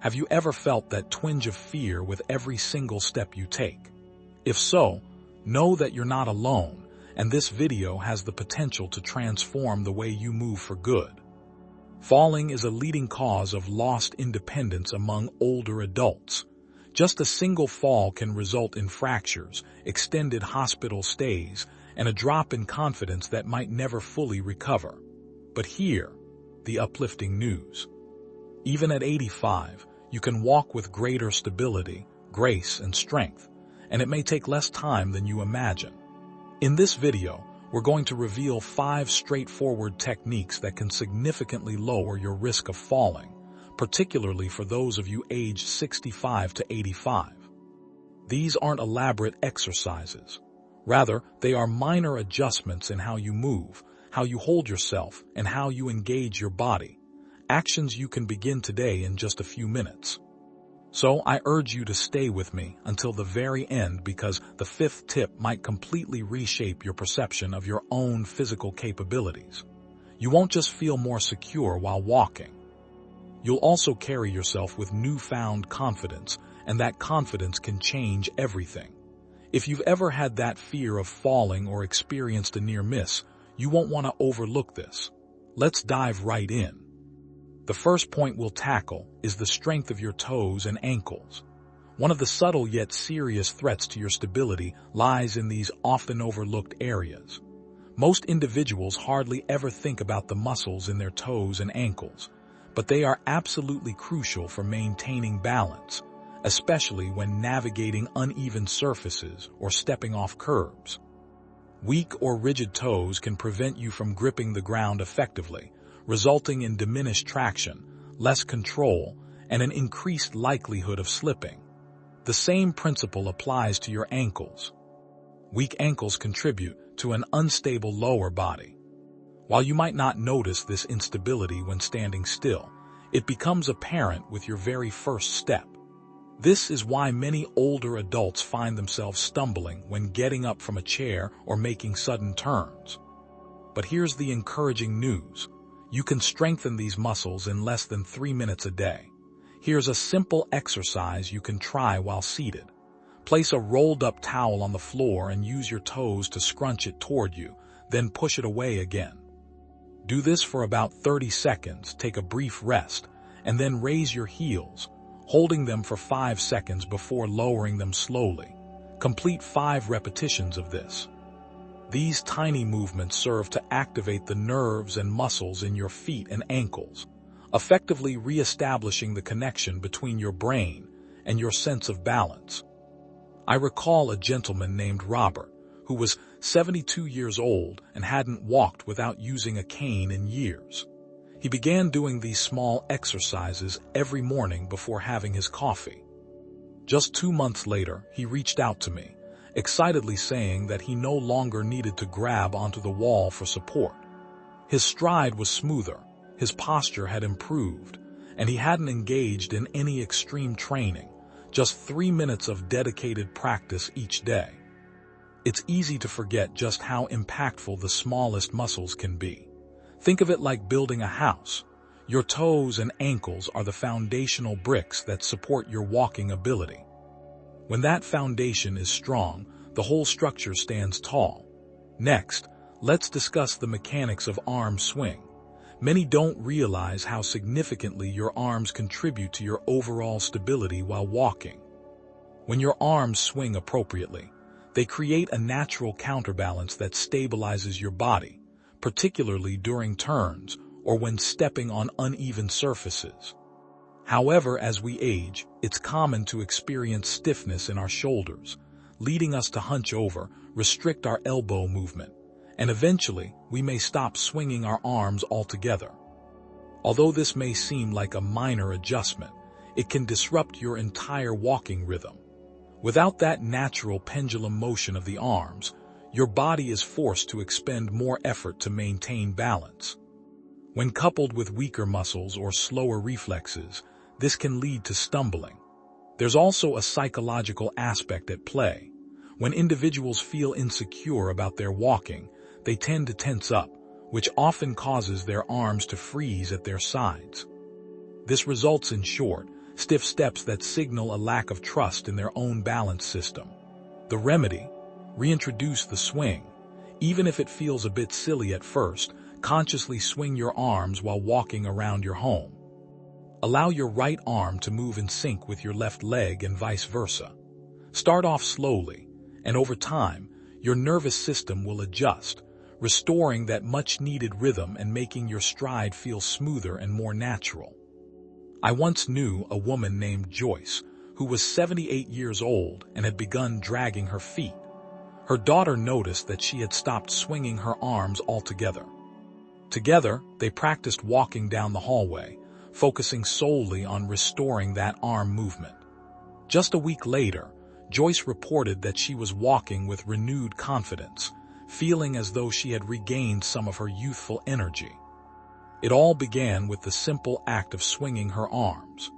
Have you ever felt that twinge of fear with every single step you take? If so, know that you're not alone, and this video has the potential to transform the way you move for good. Falling is a leading cause of lost independence among older adults. Just a single fall can result in fractures, extended hospital stays, and a drop in confidence that might never fully recover. But here, the uplifting news. Even at 85, you can walk with greater stability, grace, and strength, and it may take less time than you imagine. In this video, we're going to reveal 5 straightforward techniques that can significantly lower your risk of falling, particularly for those of you aged 65 to 85. These aren't elaborate exercises. Rather, they are minor adjustments in how you move, how you hold yourself, and how you engage your body. Actions you can begin today in just a few minutes. So I urge you to stay with me until the very end, because the 5th tip might completely reshape your perception of your own physical capabilities. You won't just feel more secure while walking. You'll also carry yourself with newfound confidence, and that confidence can change everything. If you've ever had that fear of falling or experienced a near miss, you won't want to overlook this. Let's dive right in. The first point we'll tackle is the strength of your toes and ankles. One of the subtle yet serious threats to your stability lies in these often overlooked areas. Most individuals hardly ever think about the muscles in their toes and ankles, but they are absolutely crucial for maintaining balance, especially when navigating uneven surfaces or stepping off curbs. Weak or rigid toes can prevent you from gripping the ground effectively, resulting in diminished traction, less control, and an increased likelihood of slipping. The same principle applies to your ankles. Weak ankles contribute to an unstable lower body. While you might not notice this instability when standing still, it becomes apparent with your very first step. This is why many older adults find themselves stumbling when getting up from a chair or making sudden turns. But here's the encouraging news. You can strengthen these muscles in less than 3 minutes a day. Here's a simple exercise you can try while seated. Place a rolled-up towel on the floor and use your toes to scrunch it toward you, then push it away again. Do this for about 30 seconds, take a brief rest, and then raise your heels, holding them for 5 seconds before lowering them slowly. Complete 5 repetitions of this. These tiny movements serve to activate the nerves and muscles in your feet and ankles, effectively re-establishing the connection between your brain and your sense of balance. I recall a gentleman named Robert, who was 72 years old and hadn't walked without using a cane in years. He began doing these small exercises every morning before having his coffee. Just 2 months later, he reached out to me, excitedly saying that he no longer needed to grab onto the wall for support. His stride was smoother, his posture had improved, and he hadn't engaged in any extreme training, just 3 minutes of dedicated practice each day. It's easy to forget just how impactful the smallest muscles can be. Think of it like building a house. Your toes and ankles are the foundational bricks that support your walking ability. When that foundation is strong, the whole structure stands tall. Next, let's discuss the mechanics of arm swing. Many don't realize how significantly your arms contribute to your overall stability while walking. When your arms swing appropriately, they create a natural counterbalance that stabilizes your body, particularly during turns or when stepping on uneven surfaces. However, as we age, it's common to experience stiffness in our shoulders, leading us to hunch over, restrict our elbow movement, and eventually we may stop swinging our arms altogether. Although this may seem like a minor adjustment, it can disrupt your entire walking rhythm. Without that natural pendulum motion of the arms, your body is forced to expend more effort to maintain balance. When coupled with weaker muscles or slower reflexes, this can lead to stumbling. There's also a psychological aspect at play. When individuals feel insecure about their walking, they tend to tense up, which often causes their arms to freeze at their sides. This results in short, stiff steps that signal a lack of trust in their own balance system. The remedy? Reintroduce the swing. Even if it feels a bit silly at first, consciously swing your arms while walking around your home. Allow your right arm to move in sync with your left leg and vice versa. Start off slowly, and over time, your nervous system will adjust, restoring that much-needed rhythm and making your stride feel smoother and more natural. I once knew a woman named Joyce, who was 78 years old and had begun dragging her feet. Her daughter noticed that she had stopped swinging her arms altogether. Together, they practiced walking down the hallway, focusing solely on restoring that arm movement. Just a week later, Joyce reported that she was walking with renewed confidence, feeling as though she had regained some of her youthful energy. It all began with the simple act of swinging her arms.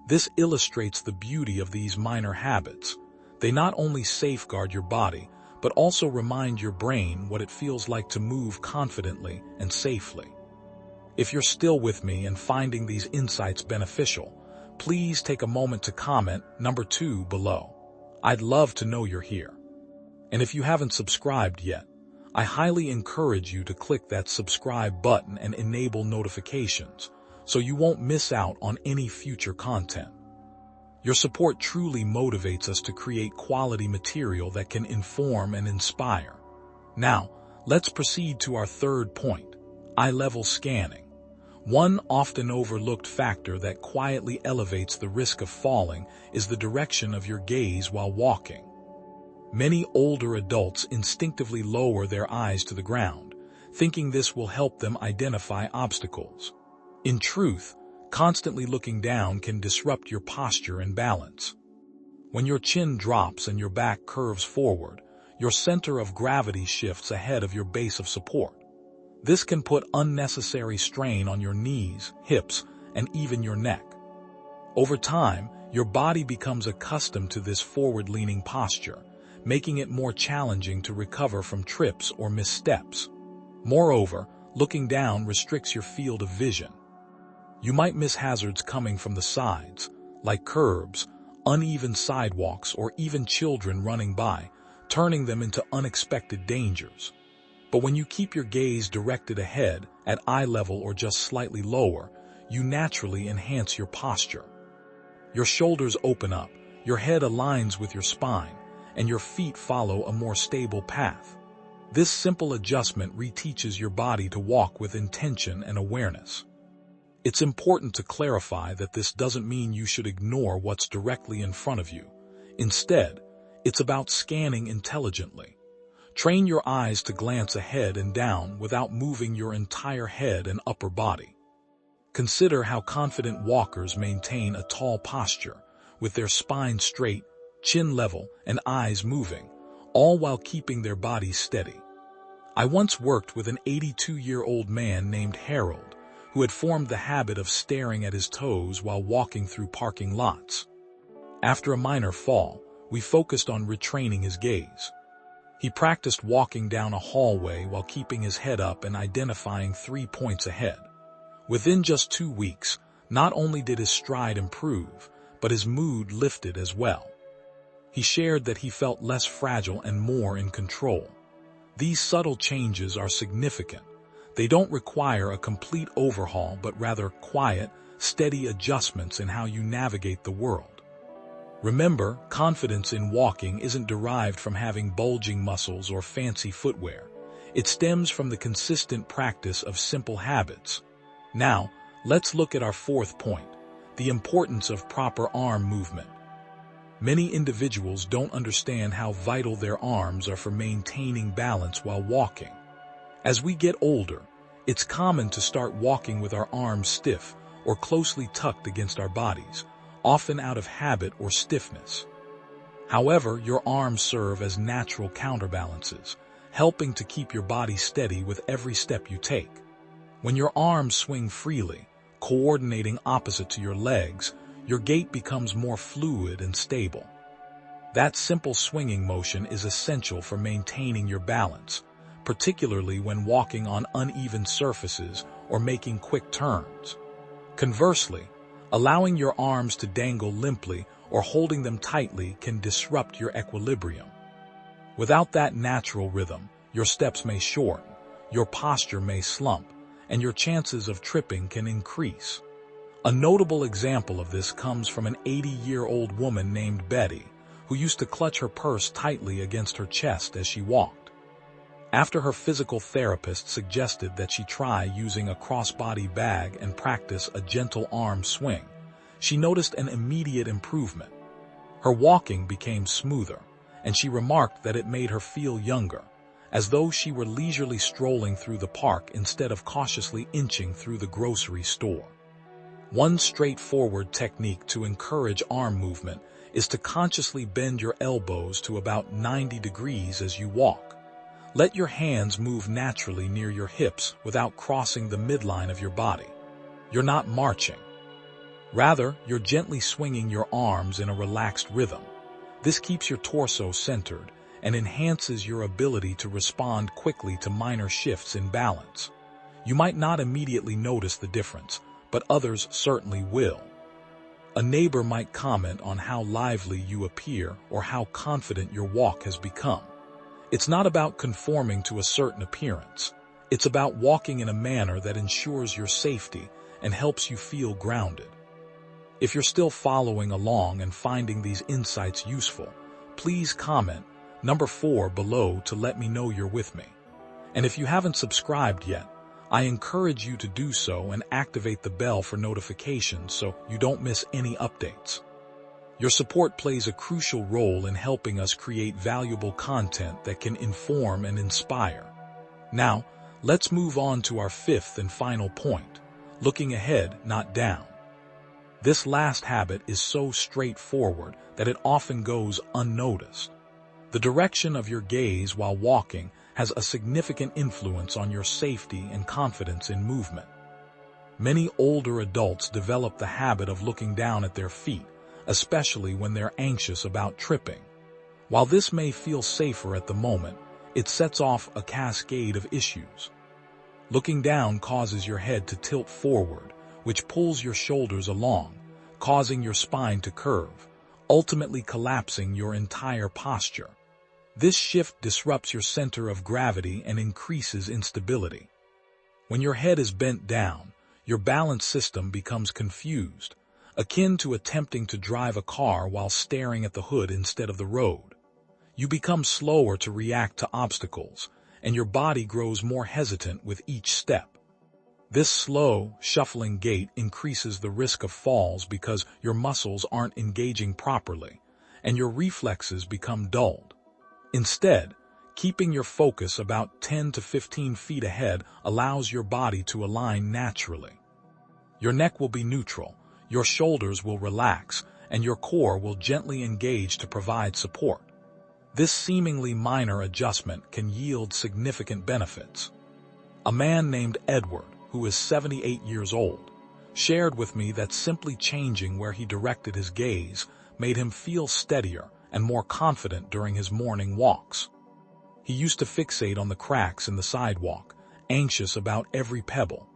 This illustrates the beauty of these minor habits. They not only safeguard your body, but also remind your brain what it feels like to move confidently and safely. If you're still with me and finding these insights beneficial, please take a moment to comment number 2 below. I'd love to know you're here. And if you haven't subscribed yet, I highly encourage you to click that subscribe button and enable notifications so you won't miss out on any future content. Your support truly motivates us to create quality material that can inform and inspire. Now, let's proceed to our third point, eye-level scanning. One often overlooked factor that quietly elevates the risk of falling is the direction of your gaze while walking. Many older adults instinctively lower their eyes to the ground, thinking this will help them identify obstacles. In truth, constantly looking down can disrupt your posture and balance. When your chin drops and your back curves forward, your center of gravity shifts ahead of your base of support. This can put unnecessary strain on your knees, hips, and even your neck. Over time, your body becomes accustomed to this forward-leaning posture, making it more challenging to recover from trips or missteps. Moreover, looking down restricts your field of vision. You might miss hazards coming from the sides, like curbs, uneven sidewalks, or even children running by, turning them into unexpected dangers. But when you keep your gaze directed ahead, at eye level or just slightly lower, you naturally enhance your posture. Your shoulders open up, your head aligns with your spine, and your feet follow a more stable path. This simple adjustment reteaches your body to walk with intention and awareness. It's important to clarify that this doesn't mean you should ignore what's directly in front of you. Instead, it's about scanning intelligently. Train your eyes to glance ahead and down without moving your entire head and upper body. Consider how confident walkers maintain a tall posture, with their spine straight, chin level, and eyes moving, all while keeping their bodies steady. I once worked with an 82-year-old man named Harold, who had formed the habit of staring at his toes while walking through parking lots. After a minor fall, we focused on retraining his gaze. He practiced walking down a hallway while keeping his head up and identifying 3 points ahead. Within just 2 weeks, not only did his stride improve, but his mood lifted as well. He shared that he felt less fragile and more in control. These subtle changes are significant. They don't require a complete overhaul, but rather quiet, steady adjustments in how you navigate the world. Remember, confidence in walking isn't derived from having bulging muscles or fancy footwear. It stems from the consistent practice of simple habits. Now, let's look at our fourth point, the importance of proper arm movement. Many individuals don't understand how vital their arms are for maintaining balance while walking. As we get older, it's common to start walking with our arms stiff or closely tucked against our bodies, often out of habit or stiffness. However, your arms serve as natural counterbalances, helping to keep your body steady with every step you take. When your arms swing freely, coordinating opposite to your legs, your gait becomes more fluid and stable. That simple swinging motion is essential for maintaining your balance, particularly when walking on uneven surfaces or making quick turns. Conversely, Allowing your arms to dangle limply or holding them tightly can disrupt your equilibrium. Without that natural rhythm, your steps may shorten, your posture may slump, and your chances of tripping can increase. A notable example of this comes from an 80-year-old woman named Betty, who used to clutch her purse tightly against her chest as she walked. After her physical therapist suggested that she try using a crossbody bag and practice a gentle arm swing, she noticed an immediate improvement. Her walking became smoother, and she remarked that it made her feel younger, as though she were leisurely strolling through the park instead of cautiously inching through the grocery store. One straightforward technique to encourage arm movement is to consciously bend your elbows to about 90 degrees as you walk. Let your hands move naturally near your hips without crossing the midline of your body. You're not marching. Rather, you're gently swinging your arms in a relaxed rhythm. This keeps your torso centered and enhances your ability to respond quickly to minor shifts in balance. You might not immediately notice the difference, but others certainly will. A neighbor might comment on how lively you appear or how confident your walk has become. It's not about conforming to a certain appearance. It's about walking in a manner that ensures your safety and helps you feel grounded. If you're still following along and finding these insights useful, please comment number 4 below to let me know you're with me. And if you haven't subscribed yet, I encourage you to do so and activate the bell for notifications so you don't miss any updates. Your support plays a crucial role in helping us create valuable content that can inform and inspire. Now, let's move on to our 5th and final point, looking ahead, not down. This last habit is so straightforward that it often goes unnoticed. The direction of your gaze while walking has a significant influence on your safety and confidence in movement. Many older adults develop the habit of looking down at their feet, especially when they're anxious about tripping. While this may feel safer at the moment, it sets off a cascade of issues. Looking down causes your head to tilt forward, which pulls your shoulders along, causing your spine to curve, ultimately collapsing your entire posture. This shift disrupts your center of gravity and increases instability. When your head is bent down, your balance system becomes confused, akin to attempting to drive a car while staring at the hood instead of the road. You become slower to react to obstacles, and your body grows more hesitant with each step. This slow, shuffling gait increases the risk of falls because your muscles aren't engaging properly, and your reflexes become dulled. Instead, keeping your focus about 10 to 15 feet ahead allows your body to align naturally. Your neck will be neutral, your shoulders will relax, and your core will gently engage to provide support. This seemingly minor adjustment can yield significant benefits. A man named Edward, who is 78 years old, shared with me that simply changing where he directed his gaze made him feel steadier and more confident during his morning walks. He used to fixate on the cracks in the sidewalk, anxious about every pebble.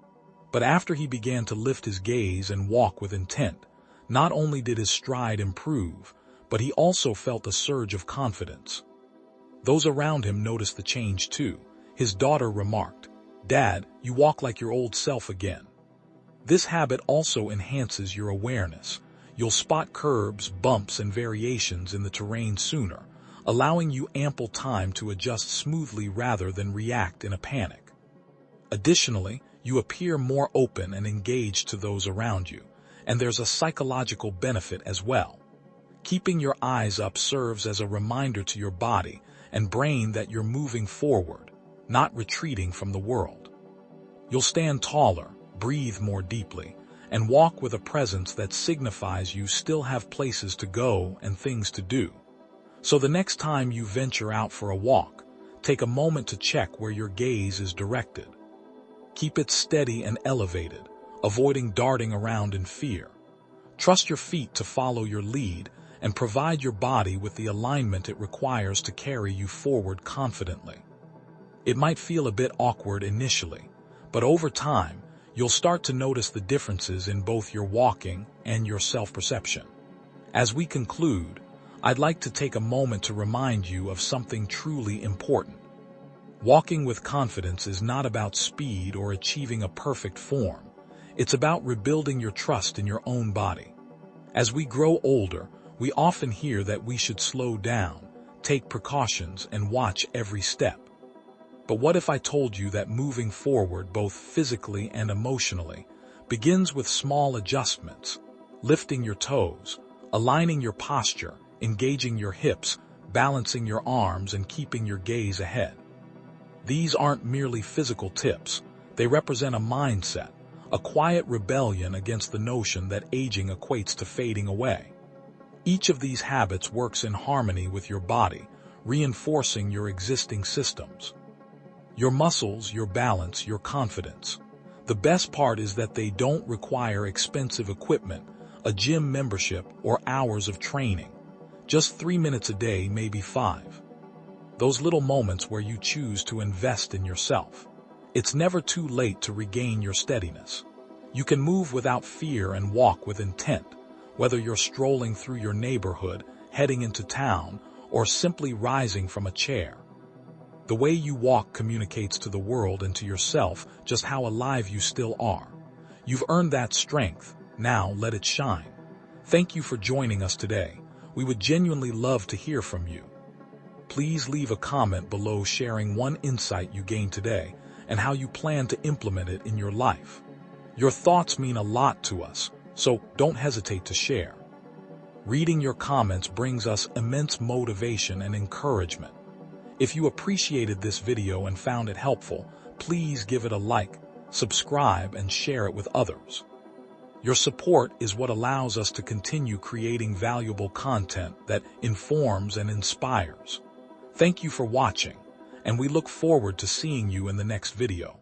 But after he began to lift his gaze and walk with intent, not only did his stride improve, but he also felt a surge of confidence. Those around him noticed the change too. His daughter remarked, "Dad, you walk like your old self again." This habit also enhances your awareness. You'll spot curbs, bumps, and variations in the terrain sooner, allowing you ample time to adjust smoothly rather than react in a panic. Additionally, you appear more open and engaged to those around you, and there's a psychological benefit as well. Keeping your eyes up serves as a reminder to your body and brain that you're moving forward, not retreating from the world. You'll stand taller, breathe more deeply, and walk with a presence that signifies you still have places to go and things to do. So the next time you venture out for a walk, take a moment to check where your gaze is directed. Keep it steady and elevated, avoiding darting around in fear. Trust your feet to follow your lead and provide your body with the alignment it requires to carry you forward confidently. It might feel a bit awkward initially, but over time, you'll start to notice the differences in both your walking and your self-perception. As we conclude, I'd like to take a moment to remind you of something truly important. Walking with confidence is not about speed or achieving a perfect form. It's about rebuilding your trust in your own body. As we grow older, we often hear that we should slow down, take precautions, and watch every step. But what if I told you that moving forward, both physically and emotionally, begins with small adjustments, lifting your toes, aligning your posture, engaging your hips, balancing your arms, and keeping your gaze ahead? These aren't merely physical tips. They represent a mindset, a quiet rebellion against the notion that aging equates to fading away. Each of these habits works in harmony with your body, reinforcing your existing systems. Your muscles, your balance, your confidence. The best part is that they don't require expensive equipment, a gym membership, or hours of training. Just 3 minutes a day, maybe 5. Those little moments where you choose to invest in yourself. It's never too late to regain your steadiness. You can move without fear and walk with intent, whether you're strolling through your neighborhood, heading into town, or simply rising from a chair. The way you walk communicates to the world and to yourself just how alive you still are. You've earned that strength. Now let it shine. Thank you for joining us today. We would genuinely love to hear from you. Please leave a comment below sharing one insight you gained today and how you plan to implement it in your life. Your thoughts mean a lot to us, so don't hesitate to share. Reading your comments brings us immense motivation and encouragement. If you appreciated this video and found it helpful, please give it a like, subscribe, and share it with others. Your support is what allows us to continue creating valuable content that informs and inspires. Thank you for watching, and we look forward to seeing you in the next video.